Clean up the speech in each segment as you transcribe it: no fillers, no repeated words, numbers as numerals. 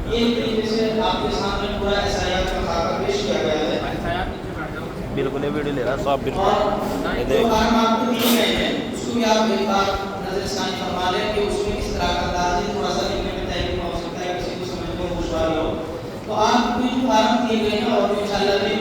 ये तरीके से आपके सामने पूरा एसआईआर का खाका पेश किया गया है। बिल्कुल ये वीडियो ले रहा सब और बिल्कुल ये जो देख। काम आपको दिए गए हैं उसको भी आप एक बार नजरसानी फरमा लें कि उसमें किस तरह का अंदाज है, थोड़ा सा लिखने में तहरीर हो सकता है, किसी को समझने में दुश्वारी हो। तो आपको जो फॉर्म दिए गए हैं और इंशाल्लाह भी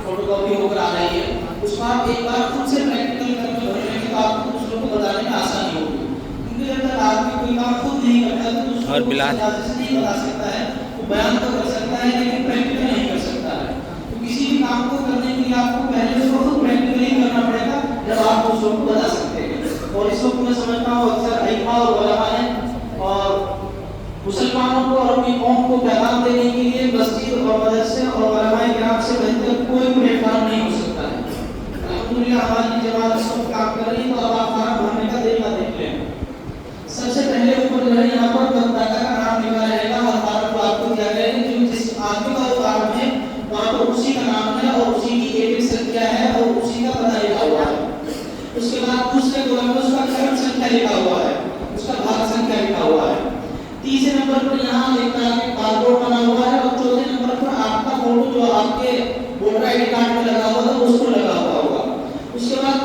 फोटोकॉपी होकर आ रही है, उसको आप एक बार खुद से प्रैक्टिकल करके भर लेंगे तो आपको दूसरों को बताने में आसानी होगी। क्योंकि जब तक आदमी कोई काम खुद नहीं करता तो दूसरों और को बिलाल नहीं बता सकता है, वो बयान तो कर सकता है लेकिन प्रैक्टिकल नहीं कर सकता है। तो किसी भी काम को करने के लिए आपको पहले उसको खुद प्रैक्टिकली करना पड़ेगा, जब आप दूसरों को बता सकते हैं। और इसको मैं समझता हूँ अक्सर अइम्मा और उलमा ने और मुसलमानों को और अपनी कौम को पैगाम देने के लिए मस्जिद और मदरसे और उलमाए किराम से बेहतर कोई प्लेटफॉर्म नहीं हो सकता है। अल्हम्दुलिल्लाह हमारी जमात इस वक्त काम कर रही है, तो अब आप फॉर्म भरने का तरीका देख लें। सबसे पहले ऊपर जो है यहाँ पर मतदाता का नाम लिखा रहेगा और फॉर्म को आपको दिया गया है जो जिस आदमी का फॉर्म है वहाँ पर उसी का नाम है और उसी की एपिक संख्या है और उसी का पता लिखा हुआ है। उसके बाद दूसरे कॉलम में उसका क्रम संख्या लिखा हुआ है, उसका भाग संख्या लिखा हुआ है। तीसरे नंबर पर यहाँ लिखा है बारकोड बना हुआ है और चौथे नंबर पर आपका फोटो जो आपके वोटर आईडी कार्ड में लगा हुआ था उसको लगा हुआ होगा। उसके बाद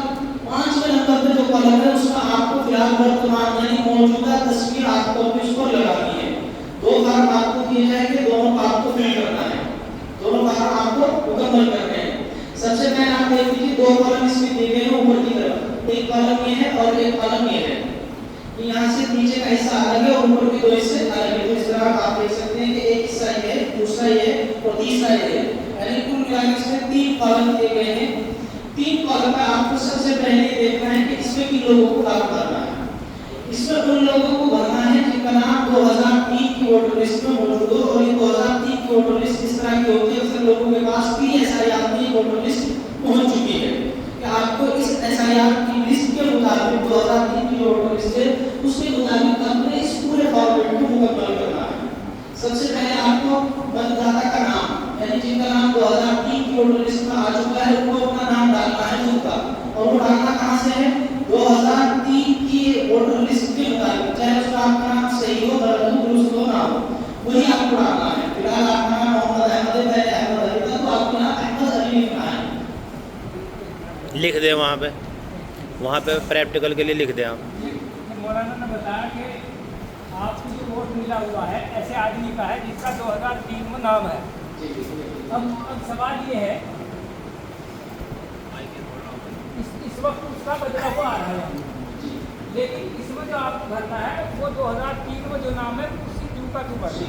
पांचवें नंबर पे जो कॉलम है उसका आपको फिलहाल वर्तमान यानी मौजूदा तस्वीर आपको उस पर लगानी है। दो फॉर्म आपको दिए जाएंगे, दोनों को आपको फिल करना है, दोनों फॉर्म आपको मुकम्मल करने हैं। सबसे पहले आप देख लीजिए दो कॉलम इसमें दिए गए हैं ऊपर की तरफ, एक कॉलम ये है और एक कॉलम ये है। यहाँ से नीचे का हिस्सा अलग है और ऊपर के दो हिस्से अलग है। तो इस तरह आप देख सकते हैं कि एक हिस्सा ये है, दूसरा ये है और तीसरा ये है, यानी कुल मिलाकर इसमें तीन कॉलम दिए गए हैं। तीन कॉलम में आपको सबसे पहले देखना है कि इसमें किन लोगों को काम करना है। इसमें उन लोगों को भरना है जिनका नाम 2003 की वोटर लिस्ट में मौजूद हो और ये 2003 की वोटर लिस्ट इस तरह की होती है अक्सर लोगों के पास PSIR की वोटर लिस्ट पहुंच चुकी है कि आपको इस SIR की लिस्ट के मुताबिक 2003 की वोटर लिस्ट है उसके मुताबिक आपने इस पूरे फॉर्मेट को मुकम्मल करना है। सबसे पहले आपको मतदाता का नाम यानी जिनका नाम 2003 की वोटर लिस्ट में आ चुका है उनको अपना नाम डालना है उनका, और वो डालना कहाँ से है 2003 की वोटर लिस्ट के मुताबिक, चाहे उसका आपका नाम सही हो गलत हो दुरुस्त हो ना हो वही आपको डालना है। फिलहाल आपका नाम मोहम्मद अहमद है, पहले अहमद अली था तो आपको नाम अहमद अली लिखना है। लिख दे वहाँ पे प्रैक्टिकल के लिए लिख दे आप। मौलाना ने बताया कि आपको जो वोट मिला हुआ है ऐसे आदमी का है जिसका 2003 में नाम है। अब सवाल ये है इस वक्त उसका बदला हुआ आ रहा है, लेकिन इसमें जो आपको भरना है वो 2003 में जो नाम है उसी क्यों का क्यों भरना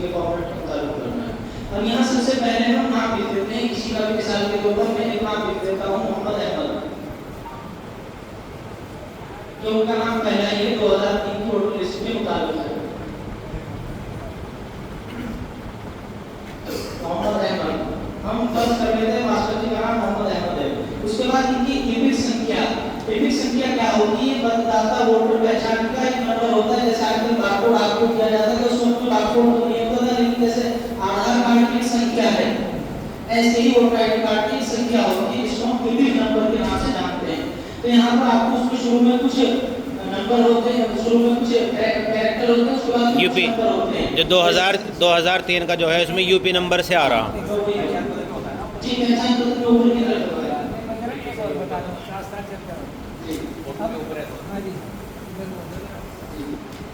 है। अब यहाँ सबसे पहले हम नाम लिख देते हैं, किसी का भी मिसाल के तौर पर मैं एक नाम लिख देता हूँ मोहम्मद अहमद, तो उनका नाम पहला ही 2003 की वोटर लिस्ट में मुताबिक है मोहम्मद अहमद। हम फर्ज कर लेते हैं मास्टर जी का नाम मोहम्मद अहमद है। उसके बाद इनकी एपिक संख्या क्या होगी, मतदाता वोटर पहचान का एक नंबर होता है, जैसे आजकल बारकोड आपको दिया जाता है तो उस वक्त बारकोड तो नहीं होता था, लेकिन जैसे आधार कार्ड की संख्या है ऐसे ही वोटर आईडी कार्ड की संख्या होती है जिसको हम एपिक नंबर के नाम से जानते हैं। तो यहाँ पर आपको उसके शुरू में कुछ नंबर होते हैं, शुरू में कुछ कैरेक्टर होते हैं, उसके बाद यूपी नंबर होते हैं जो 2003 का जो है उसमें यूपी नंबर से आ रहा। जी पहचान पत्र के ऊपर की तरफ होता है।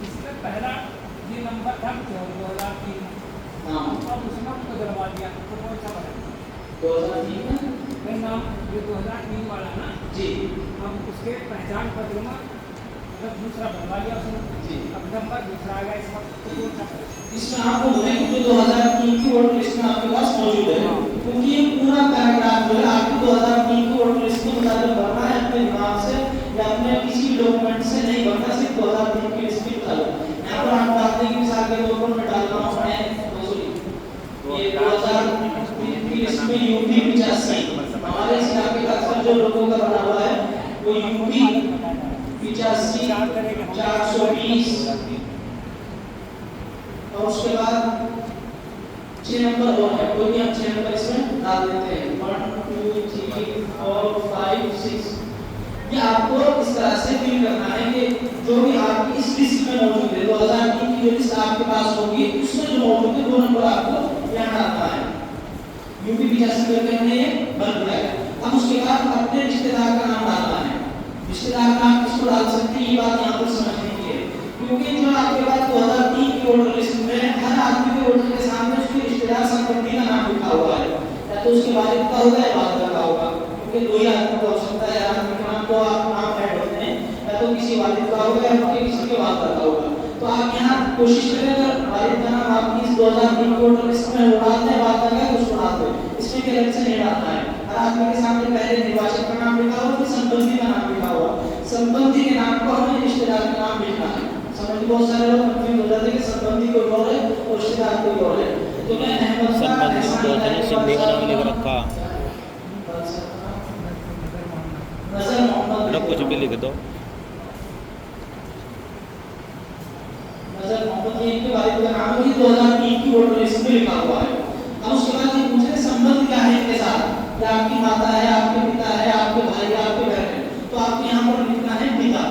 इसमें पहला ये नंबर था 2003, अब उसमें उसको दलवा दिया तो कौन सा बना 2003 में नाम जो 2003 वाला ना जी, अब उसके पहचान पत्र में मतलब दूसरा बनवा लिया उसने, अब नंबर दूसरा आ गया इस वक्त तो कौन सा बना? इसमें आपको बोले कि जो 2003 की वोटर लिस्ट में आपके पास मौजूद है, क्योंकि ये पूरा पैराग्राफ जो है आपको 2003 की वोटर लिस्ट के मुताबिक भरना है, अपने दिमाग से या अपने किसी भी डॉक्यूमेंट से नहीं भरना, सिर्फ 2003 की लिस्ट के मुताबिक। यहाँ पर हम बात करें कि मिसाल के तौर पर मैं डाल रहा हूँ ये 2003 की लिस्ट में यूपी 85, हमारे इस इलाके का अक्सर जो लोगों का बना हुआ है वो यूपी 85 420 और उसके बाद 6 नंबर और है, कोई भी हम 6 नंबर इसमें डाल देते हैं 1 2 3 4 5 6। ये आपको इस तरह से फिल करना है कि जो भी आपकी इस लिस्ट में मौजूद है 2003 की जो लिस्ट आपके पास होगी उसमें जो मौजूद है वो दो नंबर आपको यहाँ डालना है। यूपी 85 करके हमने ये भर दिया है। अब उसके बाद अपने रिश्तेदार का नाम डालना है। रिश्तेदार का नाम किसको डाल सकते हैं, ये बात यहाँ पर समझने की है, क्योंकि जो आपके पास 2003 की वोटर लिस्ट में हर आदमी के वोटर के सामने उसके रिश्तेदार संबंधी का नाम लिखा हुआ है, या तो उसके वालिद का होगा या वालिदा का होगा, क्योंकि दो ही आदमी का हो सकता है, आदमी के नाम तो आप नाम ऐड होते हैं, या तो किसी वालिद का होगा या किसी के वालिदा का होगा। तो आप यहाँ कोशिश करें अगर वालिद का नाम आपकी इस 2003 की वोटर लिस्ट में डालते हैं, वालिदा का उसको डाल दो, इसमें गलत से नहीं डालना है। हर आदमी के सामने पहले निर्वाचक का नाम लिखा हुआ, फिर संबंधी का नाम लिखा हुआ, संबंधी के नाम को हमें रिश्तेदार का नाम लिखना है। समझ बहुत सारे लोग कंफ्यूज हो जाते हैं कि संबंधी कोई और है और रिश्तेदार कोई और है। तो मैं अहमद सिंधी का नाम लिख रखा, नजर मोहम्मद कुछ भी लिख दो। नजर मोहम्मद ये इनके वालिद का नाम है, 2003 की वोटर लिस्ट में लिखा हुआ है। अब उसके बाद ये पूछ रहे संबंध क्या है इनके साथ, या आपकी माता है, आपके पिता है, आपके भाई, आपके बहन है, तो आपको यहाँ पर लिखना है पिता।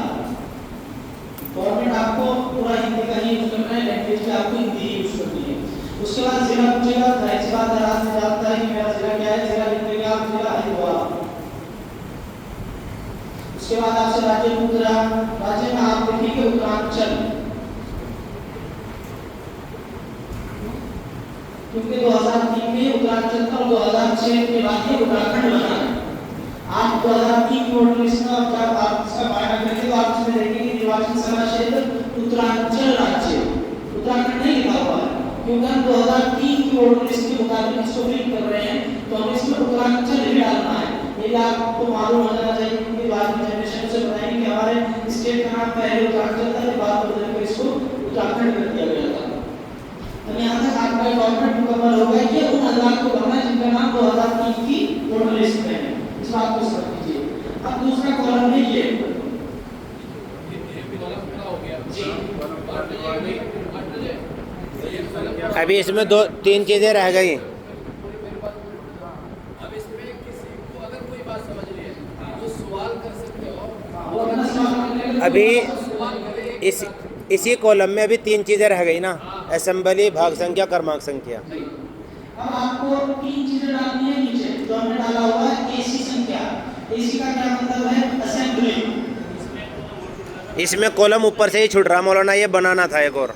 गवर्नमेंट आपको पूरा हिंदी का ही यूज करना है, लैंग्वेज भी आपको हिंदी यूज करनी है। उसके बाद जिला पूछेगा, जाहिर सी बात है आदमी जानता है कि मेरा जिला क्या है, जिला लिखेगा आप जिला हरिद्वार। उसके बाद आपसे राज्य पूछ रहा, राज्य में आप लिखेंगे उत्तरांचल, क्योंकि 2003 में उत्तरांचल था और 2006 के बाद ये उत्तराखंड बना है। आप 2003 की वोटर लिस्ट में जब आप इसका पार्ट करेंगे तो आप इसमें देखेंगे निर्वाचन सभा क्षेत्र उत्तरांचल राज्य, उत्तराखंड नहीं लिखा हुआ है, क्योंकि हम 2003 की वोटर लिस्ट के मुताबिक इसको फिल कर रहे हैं, तो हमें इसमें उत्तरांचल ही डालना है। ये आपको मालूम हो जाना चाहिए, क्योंकि बाद में जनरेशन से बताएंगे कि हमारे स्टेट का नाम पहले उत्तरांचल था, फिर बाद में बदलकर इसको उत्तराखंड कर दिया गया था। तो यहाँ तक आपका डॉक्यूमेंट मुकम्मल हो गया कि उन हजरात को भरना है जिनका नाम 2003 की वोटर लिस्ट में है, इस बात को समझ लीजिए। अब दूसरा कॉलम है ये जी, अभी इसमें 2-3 चीज़ें रह गई। अब इसमें किसी को अगर कोई बात समझ नहीं है तो सवाल कर सकते हो, वो अपना सवाल करने अभी सवाल करें। इसी कॉलम में अभी 3 चीज़ें रह गई ना, असेंबली, भाग संख्या, क्रमांक संख्या। अब आपको 3 चीजें डालनी है नीचे, जो हमने डाला हुआ है एसी संख्या। एसी का क्या मतलब है, असेंबली। इसमें कॉलम ऊपर से ही छूट रहा मौलाना, ये बनाना था एक और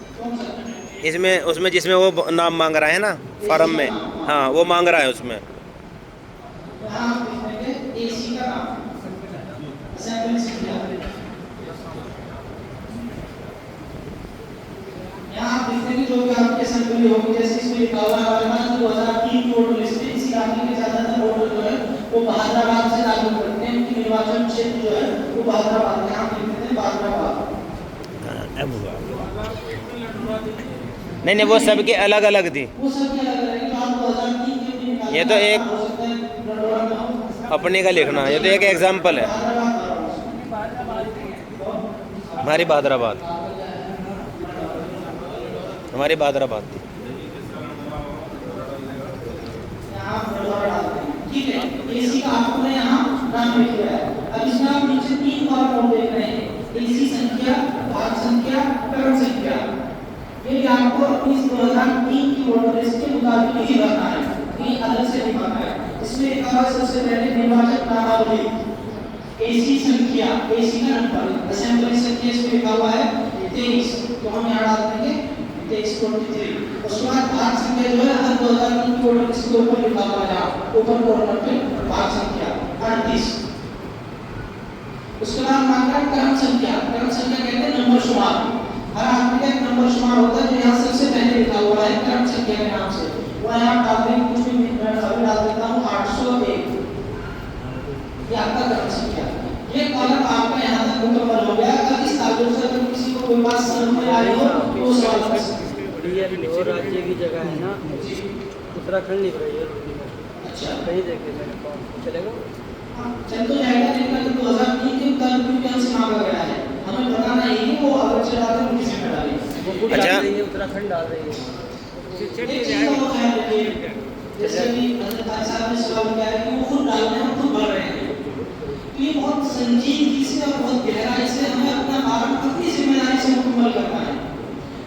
इसमें, उसमें जिसमें वो नाम मांग रहा है ना फॉर्म में, हाँ वो मांग रहा है उसमें। यहाँ आप लिखेंगे एसी का नाम, असेंबली संख्या। यहाँ आप लिखेंगे जो भी आपकी असेंबली होगी, जैसे इसमें लिखा हुआ है हमारे पास 2003 की वोटर लिस्ट है, इसी राज्य के ज्यादातर वोटर जो है वो बहादुराबाद से ताल्लुक रखते हैं, उनकी निर्वाचन क्षेत्र जो है वो बहादुराबाद है। आप लिखते हैं बहादुराबाद। नहीं वो सबके अलग अलग थी, वो सब क्या लग रहा है कि आप 2003 के भी निकाल, ये तो एक हो सकता है लंडोरा में हो, अपने का लिखना, ये तो एक एग्जाम्पल है। हमारी बहादुराबाद, हमारी बहादुराबाद थी। ठीक है, एसी का आपने यहाँ नाम लिख दिया है। अब इसमें आप नीचे 3 कॉलम देख रहे हैं, एसी संख्या, भाग संख्या, क्रम संख्या। ये भी आपको अपनी 2003 की वोटर लिस्ट के मुताबिक ही भरना है, कहीं अलग से नहीं भरना है। इसमें लिखा हुआ सबसे पहले निर्वाचक नामावली, एसी संख्या, एसी का नंबर, असेंबली संख्या इसमें लिखा हुआ है 23, तो हम यहाँ डाल देंगे 2323। उसके बाद भाग संख्या जो है हर 2003 की वोटर लिस्ट के ऊपर लिखा हुआ है, ऊपर कॉर्नर पे भाग संख्या 38। उसके बाद मांगा क्रम संख्या, क्रम संख्या कहते हैं नंबर शुमार। हर आदमी का एक नंबर शुमार होता है, जो यहाँ सबसे पहले लिखा हुआ है क्रम संख्या के नाम से, वो यहाँ डाल देंगे, कुछ भी मैं अभी डाल देता हूँ 801, ये आपका क्रम संख्या। ये कॉलम आपका यहाँ तक मुकम्मल हो गया। अब इस ताल्लुक से अगर किसी को कोई बात समझ में आ रही हो तो वो सवाल कर सकते हैं। और राज्य की जगह है ना, उत्तराखंड लिख रही है। अच्छा, कहीं देखे मैंने, चलेगा? चल तो जाएगा, लेकिन अगर 2003 के मुताबिक क्योंकि हमसे मांगा गया है, हमें पता नहीं है वो अगर चला तो किसी में डालेंगे। वो खुद अच्छा। डाल रही है, उत्तराखंड डाल रही है। एक चीज का वो ख्याल रखिए, जैसे कि हजरत भाई साहब ने सवाल किया है कि वो खुद डाल रहे हैं, हम खुद भर रहे हैं, तो ये बहुत संजीदगी से और बहुत गहराई से हमें अपना काम अपनी जिम्मेदारी से मुकम्मल करना है,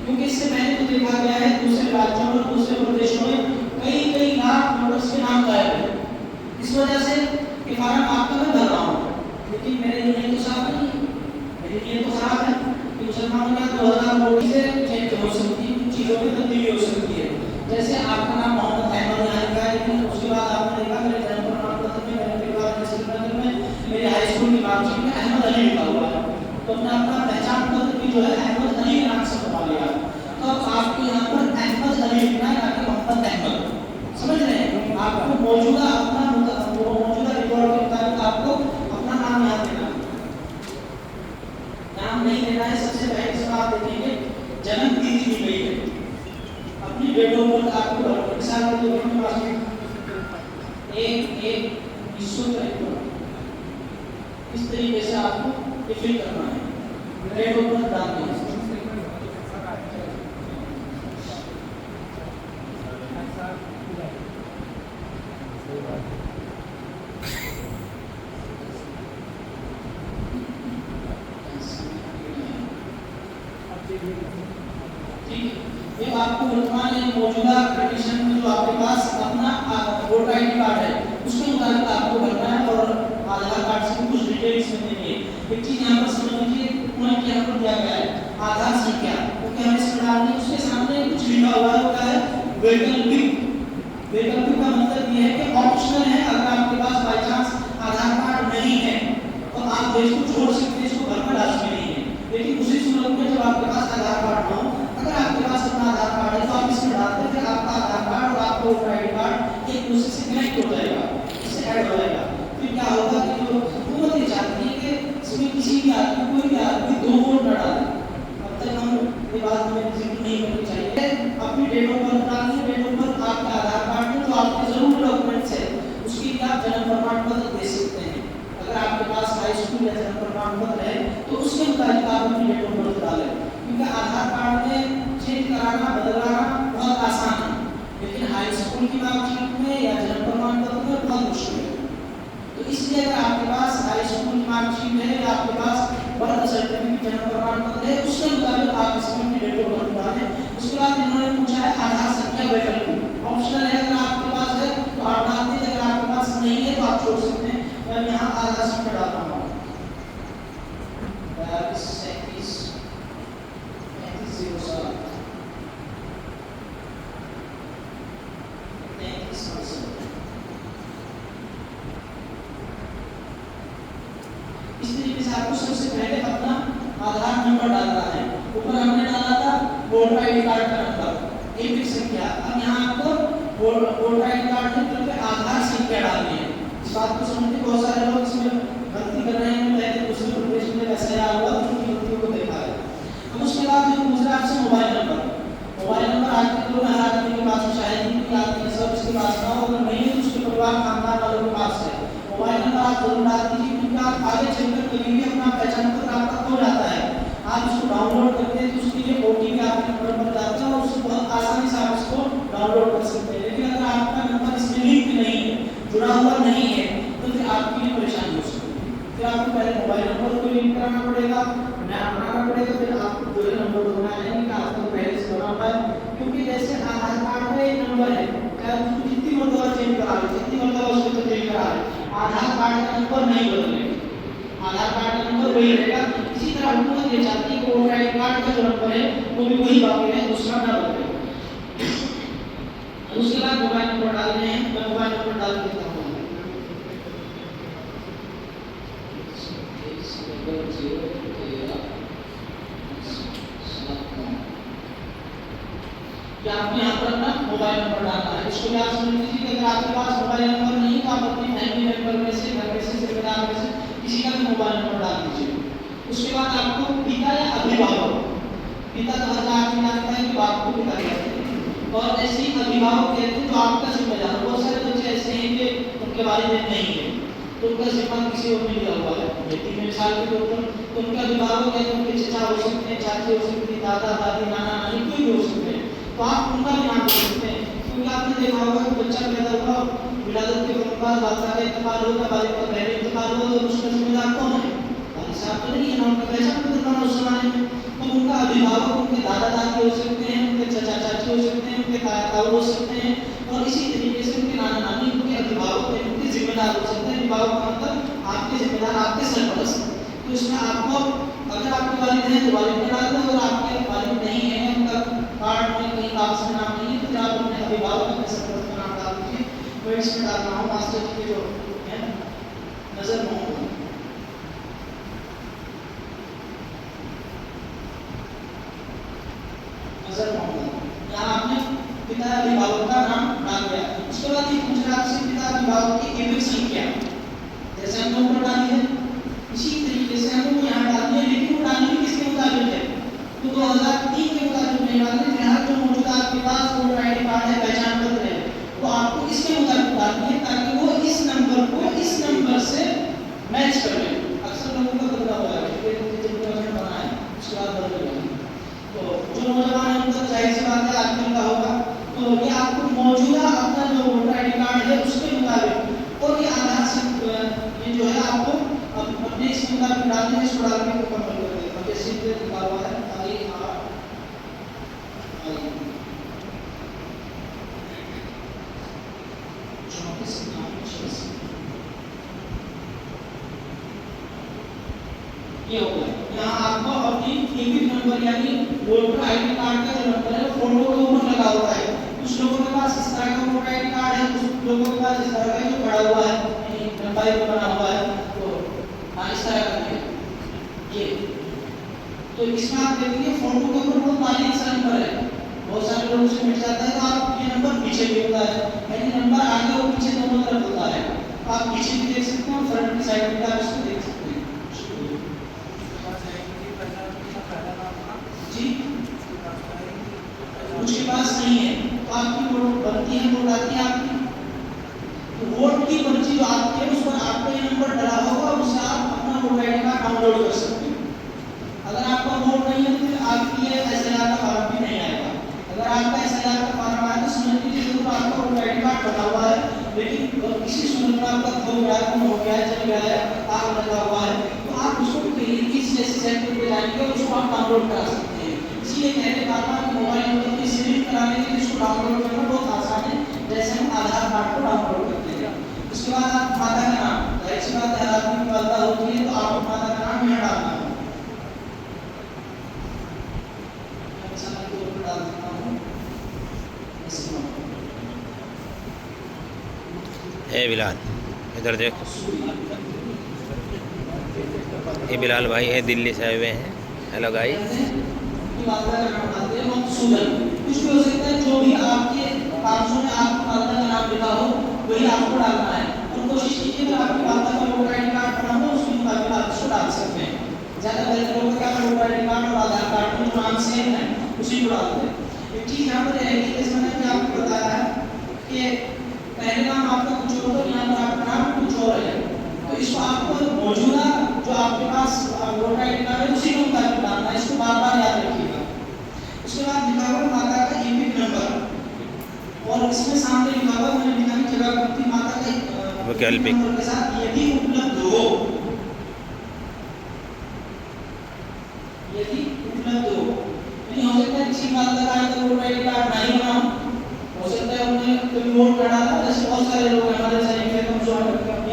क्योंकि इससे पहले तो देखा गया है दूसरे राज्यों और दूसरे वजह से कि फार्म आपका मैं भर रहा हूँ, लेकिन मेरे लिए तो साफ नहीं है, मेरे लिए तो खराब है कि मुसलमानों का 2000 वोट से चेंज हो सकती है, कुछ चीज़ों में तब्दीली हो सकती है। जैसे आपका नाम मोहम्मद अहमद यहाँ लिखा है, लेकिन उसके बाद आपने देखा मेरे जन्म प्रमाण पत्र में, मेरे परिवार के श्रीनगर में, मेरे हाई स्कूल की मार्कशीट में अहमद अली लिखा हुआ है, तो अपने अपना पहचान पत्र भी जो है अहमद अली के नाम से बनवा लिया। तो अब आपको यहाँ पर अहमद अली लिखना है, ना कि मोहम्मद अहमद। समझ रहे हैं? आपको मौजूदा अपना मौजूदा रिकॉर्ड के मुताबिक आपको अपना नाम यहाँ देना है। नाम नहीं देना है। सबसे पहले से आप देखेंगे जन्म तिथि दी गई है, अपनी डेट ऑफ बर्थ आपको मिसाल के तौर पर पास 1/1/1953 इस तरीके से आपको ये फिल करना है, डेट ऑफ बर्थ डालनी है। ये आपको वर्तमान मौजूदा कंडीशन में जो आपके पास अपना वोटर आईडी कार्ड है उसके मुताबिक आपको भरना है, और आधार कार्ड से कुछ डिटेल्स में देंगे। एक चीज यहाँ पर समझ लीजिए, उन्हें यहाँ पर दिया गया है आधार संख्या, क्योंकि हमें इसमें डालनी है, उसके सामने कुछ लिखा हुआ होता है वैकल्पिक। वैकल्पिक का मतलब ये है कि ऑप्शनल है, अगर आपके पास बाई चांस आधार कार्ड नहीं है तो आप इसको छोड़ सकते हैं, इसको भरना लाजमी नहीं है। लेकिन उसी सूरत में जब आपके पास आधार कार्ड हो, अगर आपके पास अपना आधार कार्ड है तो आप इसमें डालते हैं, फिर आपका आधार कार्ड और आपका वोटर आईडी कार्ड एक दूसरे से कनेक्ट हो जाएगा, इससे ऐड हो जाएगा। फिर क्या होगा कि जो हुकूमत ये चाहती है कि इसमें किसी भी आदमी कोई भी आदमी 2 वोट न डाले। अब तक हम ये बात हमें जिक्र नहीं करनी चाहिए। अपनी डेट ऑफ बर्थ डालिए, डेट ऑफ बर्थ आपके आधार कार्ड में जो आपके जरूरी डॉक्यूमेंट्स है उसके लिए आप जन्म प्रमाण पत्र दे सकते हैं। अगर आपके पास हाई स्कूल या जन्म प्रमाण पत्र है तो उसके मुताबिक आप अपनी डेट ऑफ बर्थ डालें, क्योंकि आधार कार्ड में चेंज कराना बदलना बहुत आसान है, लेकिन हाई स्कूल की मार्कशीट में या जन्म प्रमाण पत्र में बहुत मुश्किल है। तो इसलिए अगर आपके पास हाई स्कूल की मार्कशीट है या आपके पास बर्थ सर्टिफिकेट जन्म प्रमाण पत्र है, उसके मुताबिक आप इसमें अपनी डेट ऑफ बर्थ डालें। उसके बाद इन्होंने पूछा है आधार संख्या वैकल्पिक, ऑप्शनल है, अगर आपके पास है तो आप डाल दीजिए, अगर आपके पास नहीं है तो आप छोड़ सकते हैं। मैं यहाँ आधार संख्या डाल रहा हूँ 3307। इस तरीके से आपको सबसे पहले अपना आधार नंबर डालना है। ऊपर हमने डाला था वोटर आईडी कार्ड का नंबर, एक संख्या। अब यहाँ आपको वोटर आईडी कार्ड के ऊपर आधार संख्या डालनी है। इस बात को समझते बहुत सारे लोग इसमें गलती कर रहे हैं, पहले दूसरे प्रदेश में वैसा आया हुआ तो उनकी गलतियों को देखा है। अब उसके बाद जो दूसरा आपसे मोबाइल नंबर आज के दौर में हर आदमी के पास शायद ही कोई आदमी सब इसके पास ना हो, अगर नहीं है तो उसके परिवार खानदान वालों के पास है। मोबाइल नंबर आप जरूर डाल दीजिए, क्योंकि आप आगे चलकर कभी भी अपना पहचान पत्र आपका खो जाता है, आप इसको डाउनलोड करते हैं तो उसके लिए ओटीपी आपके नंबर पर जाता है और उसको बहुत आसानी से आप इसको डाउनलोड कर सकते हैं। लेकिन अगर आपका नंबर इसमें लिंक नहीं है, जुड़ा हुआ नहीं है, तो फिर आपके लिए परेशानी हो सकती है। फिर आपको पहले मोबाइल नंबर को लिंक कराना पड़ेगा, नया बनाना पड़ेगा, फिर आपको जो नंबर बनाना है कि आपको पहले से बना हुआ है। क्योंकि जैसे आधार कार्ड में एक नंबर है, चाहे उसको जितनी मरतबा चेंज करा ले, जितनी मरतबा उसको चेंज करा ले, आधार कार्ड का नंबर नहीं बदलेगा, आधार कार्ड का नंबर वही रहेगा। इसी तरह हुकूमत ये चाहती है कि वोटर आईडी कार्ड का जो नंबर है वो भी वही बाकी है, दूसरा ना बदले। उसके बाद मोबाइल नंबर डालने हैं, मैं मोबाइल नंबर डाल देता हूँ। कि आपको यहाँ पर अपना मोबाइल नंबर डालना है। इसको भी आप समझ लीजिए कि अगर आपके पास मोबाइल नंबर नहीं तो आप अपनी फैमिली मेंबर में से, घर में से, रिश्तेदार में से किसी का भी मोबाइल नंबर डाल दीजिए। उसके बाद आपको पिता या अभिभावक, पिता तो हर आदमी जानता है कि बाप को पिता कहते हैं, और ऐसे ही अभिभावक कहते हैं जो आपका जिम्मेदार। बहुत सारे बच्चे ऐसे हैं कि उनके वालिदैन नहीं है तो उनका जिम्मा किसी और ने लिया हुआ है, बेटी में मिसाल के तौर पर, तो उनके अभिभावक है, उनके चचा हो सकते हैं, चाची हो सकती है, दादा दादी, नाना नानी, कोई भी हो सकते हैं, तो आप उनका भी नाम दे सकते हैं। क्योंकि आपने देखा होगा कि बच्चा पैदा हुआ, विलादत के बाद वालिदा का इंतकाल होगा, वालिद का पहले इंतकाल हुआ, तो उसका जिम्मेदार कौन है? वालिद साहब तो नहीं है ना, उनका पहचान पत्र बनाना उस जमाने में। तो उनका अभिभावक उनके दादा दादी हो सकते हैं, उनके चचा चाची हो सकते हैं, उनके ताऊ हो सकते हैं, और इसी तरीके से उनके नाना नानी उनके अभिभावक हैं, उनके जिम्मेदार हो सकते हैं। अभिभावक का मतलब आपके जिम्मेदार आपके सरपरस्त। तो इसमें आपको अगर आपके वालिद हैं तो वालिद का डाल दो, और आपके वालिद नहीं है, उनका कार्ड में कहीं कागज में नाम नहीं है, तो फिर आप अपने अभिभावक अपने सरपरस्त का नाम डाल दीजिए। तो इसमें डालना हो मास्टर जी के जो है नजर मोहम्मद, नजर मोहम्मद, यहाँ आपने पिता अभिभावक का नाम डाल दिया। उसके बाद ये पूछ रहा है आपसे पिता अभिभावक की एवं संख्या, जैसे हम लोग डाली है इसी तरीके से हम लोग यहाँ डालते हैं, लेकिन वो डालने किसके मुताबिक है? तो 2003 के मुताबिक नहीं डालते। यहाँ जो मौजूदा आपके पास वोटर आईडी कार्ड है, पहचान पत्र है, तो आपको इसके मुताबिक डालनी है ताकि वो इस नंबर को इस नंबर से मैच कर ले। अक्सर लोगों का बदला हुआ है, बना है उसके बाद बदल गया। तो जो नौजवान है उनका जाहिर सी बात है आजकल का होगा, तो ये आपको मौजूदा अपना जो वोटर आईडी कार्ड है उसके मुताबिक, और ये आधार से ये जो है आपको अपने इस मुताबिक डालने में इसको डालने को मुकम्मल कर देगा। जैसे कि लिखा हुआ है ये होगा। यहाँ आपको अपनी ईपिक नंबर यानी वोटर आईडी कार्ड का जो नंबर है फोटो के ऊपर लगा हुआ है। कुछ लोगों के पास इस तरह का वोटर आईडी कार्ड है, कुछ लोगों के पास इस तरह का जो पड़ा हुआ है, यानी लंबाई में बना हुआ है, तो इस तरह का ये। तो इसमें आप देखेंगे फोटो के ऊपर बहुत माली सा नंबर है, बहुत सारे लोगों से मिल जाता है, तो आप ये नंबर पीछे भी होता है, यानी नंबर आगे और पीछे दोनों तरफ होता है। आप पीछे भी देख सकते हैं, फ्रंट की साइड भी आप इसको देख सकते हैं। जी उसके पास नहीं है तो आपकी वोट बनती है, वोट आती है आपकी, तो वोट की पर्ची जो आपकी है उस पर आपका ये नंबर डला होगा, उससे आप अपना वोटर आईडी कार्ड डाउनलोड कर सकते हैं। अगर आपका वोट नहीं है तो फिर आपकी ये एसएलआर का फॉर्म भी नहीं आएगा। अगर आपका एसएलआर का फॉर्म आया तो समझ लीजिए जरूर आपका वोटर आईडी कार्ड बना हुआ है, लेकिन किसी सूरत में आपका खो गया, गुम हो गया, चल गया है, आग लगा हुआ है, तो आप उसको कहीं किसी जैसे सेंटर पे जाएंगे और उसको आप डाउनलोड करा सकते हैं। इसलिए कहते बार-बार कि मोबाइल नंबर की सेविंग कराने के लिए इसको डाउनलोड करना बहुत आसान है, जैसे हम आधार कार्ड को डाउनलोड करते हैं। उसके बाद आप माता का नाम, जाहिर सी बात है आदमी की वालदा होती है तो आप माता का नाम यहाँ डालना है। ए बिलाल इधर देख, ये बिलाल भाई है, दिल्ली से आए हुए हैं। Hello guys. कुछ भी हो सकता है, जो भी आपके कागजों में आपकी वालदा का नाम लिखा हो वही आपको डालना है, और कोशिश कीजिए कि आपकी वालदा का वोटर आईडी कार्ड बना हो उसके मुताबिक आप इसको डाल सकते हैं। ज़्यादा बेहतर होगा कि आप वोटर आईडी कार्ड और आधार कार्ड में जो नाम सेम है उसी को डाल दें। एक चीज़ यहाँ पर है कि जैसे मैंने आपको बताया है कि पहले नाम आपका कुछ और है, यहाँ पर आपका नाम कुछ और है, तो इसको आपको मौजूदा जो आपके पास वोटर आईडी कार्ड है उसी के मुताबिक डालना है, इसको बार-बार याद रखिएगा। उसके बाद लिखा हुआ माता का ईपिक नंबर, और इसमें सामने लिखा हुआ मैंने लिखा की जगह पर थी माता का नंबर के साथ यदि उपलब्ध हो, यदि उपलब्ध हो, नहीं हो सकता है किसी माता का वोटर आईडी कार्ड नहीं बना हो सकता है उन्होंने कोई वोट कर डाला, जैसे बहुत सारे लोग हमारे सैनिक है कमजोर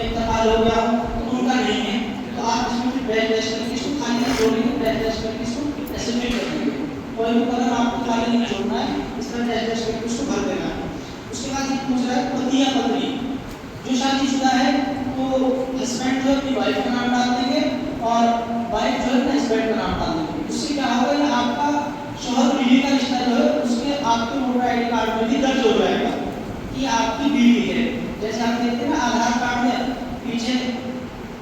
इंतकाल हो गया तो उनका नहीं है, तो आप इसमें बैच बैच करके इसको खाली नहीं जोड़ेंगे, बैच बैच करके इसको ऐसे फिट कर देंगे। कोई भी कदम आपको खाली नहीं छोड़ना है, इस तरह बैच बैच करके उसको भर देना है। उसके बाद ये पूछ रहा है पति या पत्नी, जो शादीशुदा है वो हस्बैंड जो है अपनी वाइफ का नाम डाल देंगे और वाइफ जो है अपने हस्बैंड का नाम डाल देंगे। उससे क्या होगा कि आपका शौहर बीवी का रिश्ता जो है उसके आपके वोटर आईडी कार्ड में भी दर्ज हो जाएगा कि आपकी बीवी है। जैसे आप देखते हैं ना आधार कार्ड में पीछे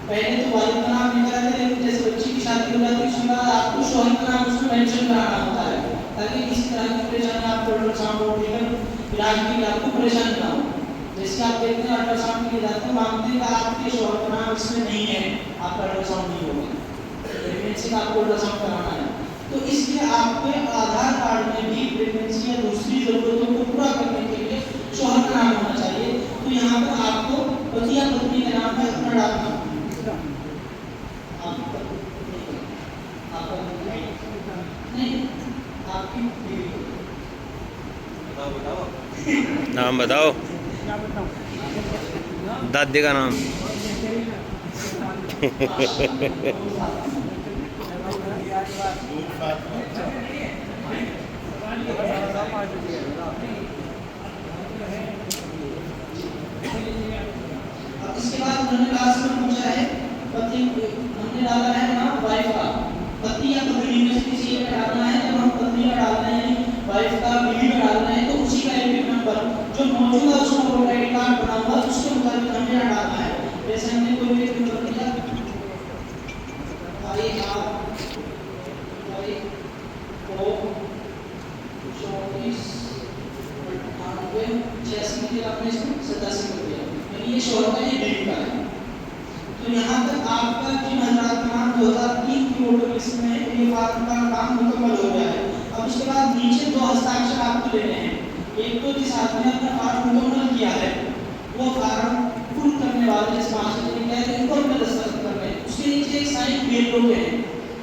पहले तो वालिद का नाम लिखा रहता है, लेकिन जैसे बच्ची की शादी हो जाती है उसके बाद आपको शौहर का नाम उसमें मेंशन कराना होता है, ताकि किसी तरह की परेशानी आपको अल्ट्रासाउंड वोट लेकर इलाज के लिए आपको परेशानी ना हो। जैसे आप देखते हैं अल्ट्रासाउंड के लिए जाते हैं, मांगते हैं कि आपके शौहर का नाम इसमें नहीं है, आपका अल्ट्रासाउंड नहीं होगा, प्रेगनेंसी का आपको अल्ट्रासाउंड कराना है। तो इसलिए आपके आधार कार्ड में भी प्रेगनेंसी या दूसरी जरूरतों को पूरा करने के लिए शौहर का नाम होना चाहिए। तो यहाँ पर आपको पति या पत्नी के नाम पर अपना डालना नाम बताओ। दादी का नाम अब इसके बाद उन्होंने लास्ट में पूछा है पति हमने डाला है ना वाइफ का पति या पत्नी में से किसी एक का डालना है। जब हम पत्नी का डालना है वाइफ का बीवी का डालना है तो उसी का एक नंबर जो मौजूदा उसका वोटर आईडी कार्ड बना हुआ उसके मुताबिक हमें यहाँ डालना है। जैसे हमने कोई भी एक नंबर दिया आई ओ 24 98 86 आपने इसको 87 कर दिया यानी ये शोर का ये बीवी का है। तो यहाँ तक आपका जिन हजरात का नाम 2003 की वोटर लिस्ट में ये फॉर्म का काम मुकम्मल हो गया है। अब उसके बाद नीचे 2 हस्ताक्षर आपको लेने हैं। एक तो जिस आदमी ने अपना फॉर्म मुकम्मल किया है वो फॉर्म पूर्ण करने वाले जिस मास्टर ने किया है इनको अपने दस्तखत करने हैं। उसके नीचे एक साइन बेल लोग हैं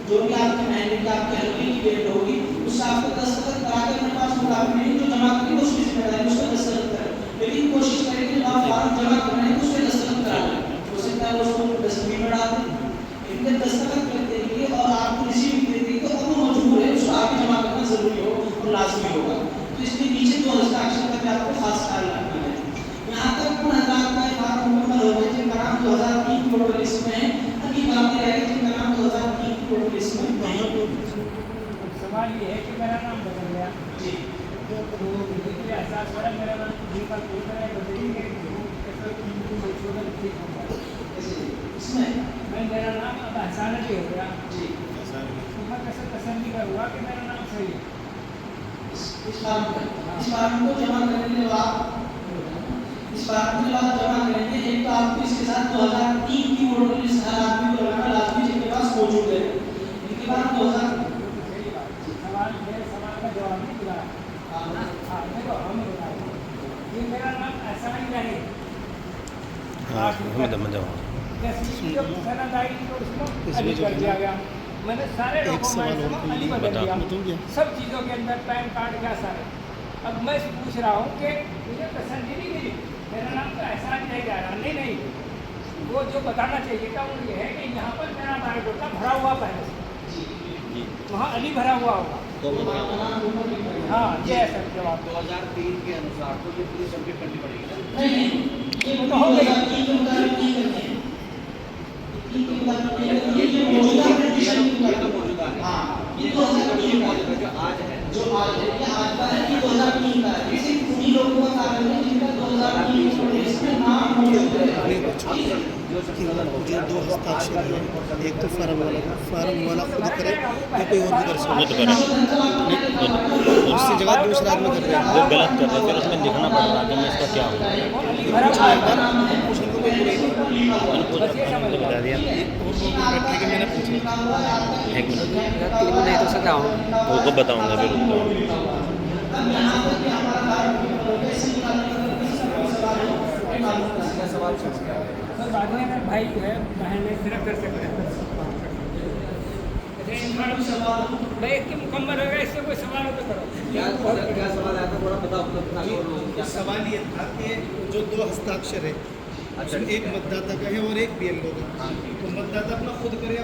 जो भी आपके महीने की आपके हल्के की बेल होगी उससे आपको दस्तखत करा के अपने पास मुकाबले में जो जमा करेंगे उसकी जिम्मेदारी उसका दस्तखत करें। लेकिन कोशिश करें कि आप फॉर्म जमा कर रहे हैं उसके दस्तखत करा लें। हो सकता है उसको डस्टबिन में डाल दें इनके दस्तखत कर देंगे और आपको रिसीव दे देंगे तो अब वो मजबूर है उसको आगे जमा करना जरूरी हो और लाजमी होगा। तो इसलिए नीचे 2 हस्ताक्षर का भी आपको खास ख्याल रखना है। यहाँ तक उन हजरात का फॉर्म मुकम्मल हो गया जिनका नाम 2003 की वोटर लिस्ट में है। अभी बात यह है कि जिनका नाम 2003 की वोटर लिस्ट में नहीं। सवाल ये है कि मेरा नाम बदल गया जी तो मुझे एहसास हो रहा है मेरा नाम जी का कोई तरह बदलेंगे संशोधन ठीक होगा। इसमें मैं मेरा नाम अब एहसान ही हो गया जी तो मैं कैसे तसल्ली करूँगा कि मेरा नाम सही है। इस फॉर्म को जमा करने के बाद इस फॉर्म के बाद जमा करेंगे। एक तो आपको इसके साथ 2003 की वोटर लिस्ट हर आदमी को लगाना लाजमी जिनके पास मौजूद है। इनके बाद 2000 सवाल मेरे सवाल का जवाब नहीं दिया। हाँ देखो हम बता रहे ये मेरा नाम ऐसा ही नहीं हाँ हमें जैसे जब सनदाई तो उसको अली कर दिया गया। मैंने सारे डॉक्यूमेंट्स को अली बदल दिया सब चीज़ों के अंदर पैन कार्ड क्या सारे। अब मैं पूछ रहा हूँ कि मुझे तसल्ली नहीं मिली मेरा नाम तो ऐसा नहीं जा रहा। नहीं वो जो बताना चाहिए था वो ये है कि यहाँ पर मेरा बायोडाटा भरा हुआ पहले से वहाँ अली भरा हुआ होगा। हाँ ये है सर जवाब 2003 के अनुसार तो ये पूरी सबमिट करनी पड़ेगी ना। नहीं ये तो हो गया कि जो मुताबिक नहीं करते हैं इनके मुताबिक ये मौजूदा कंडीशन की ये तो मौजूदा है। हाँ ये जो 2003 मौजूदा जो आज है जो आज है ये आज का है ये 2003 का है। इसी उन्हीं लोगों का कारण है जिनका 2003 की लिस्ट में नाम मौजूद है। जो 2 हस्ताक्षर है एक तो फार्म वाला खुद करे या कोई और भी कर सकता है। उसकी जगह दूसरा आदमी कर रहा है वो गलत कर रहे फिर उसमें लिखना पड़ रहा है कि मैं इसका क्या हूँ बता दिया। लेकिन मैंने पूछा 1 मिनट 3 में नहीं तो सर क्या हो वो को बताऊंगा फिर उसको। सर बाद में अगर भाई है बहन है सिर्फ कर सकते हैं। भाई एक मुकम्मल हो गया इससे कोई सवाल हो तो करो। क्या सवाल आया था थोड़ा बताओ। सवाल ये था कि जो 2 हस्ताक्षर है अच्छा एक मतदाता का है और एक BLO का। तो मतदाता अपना खुद करे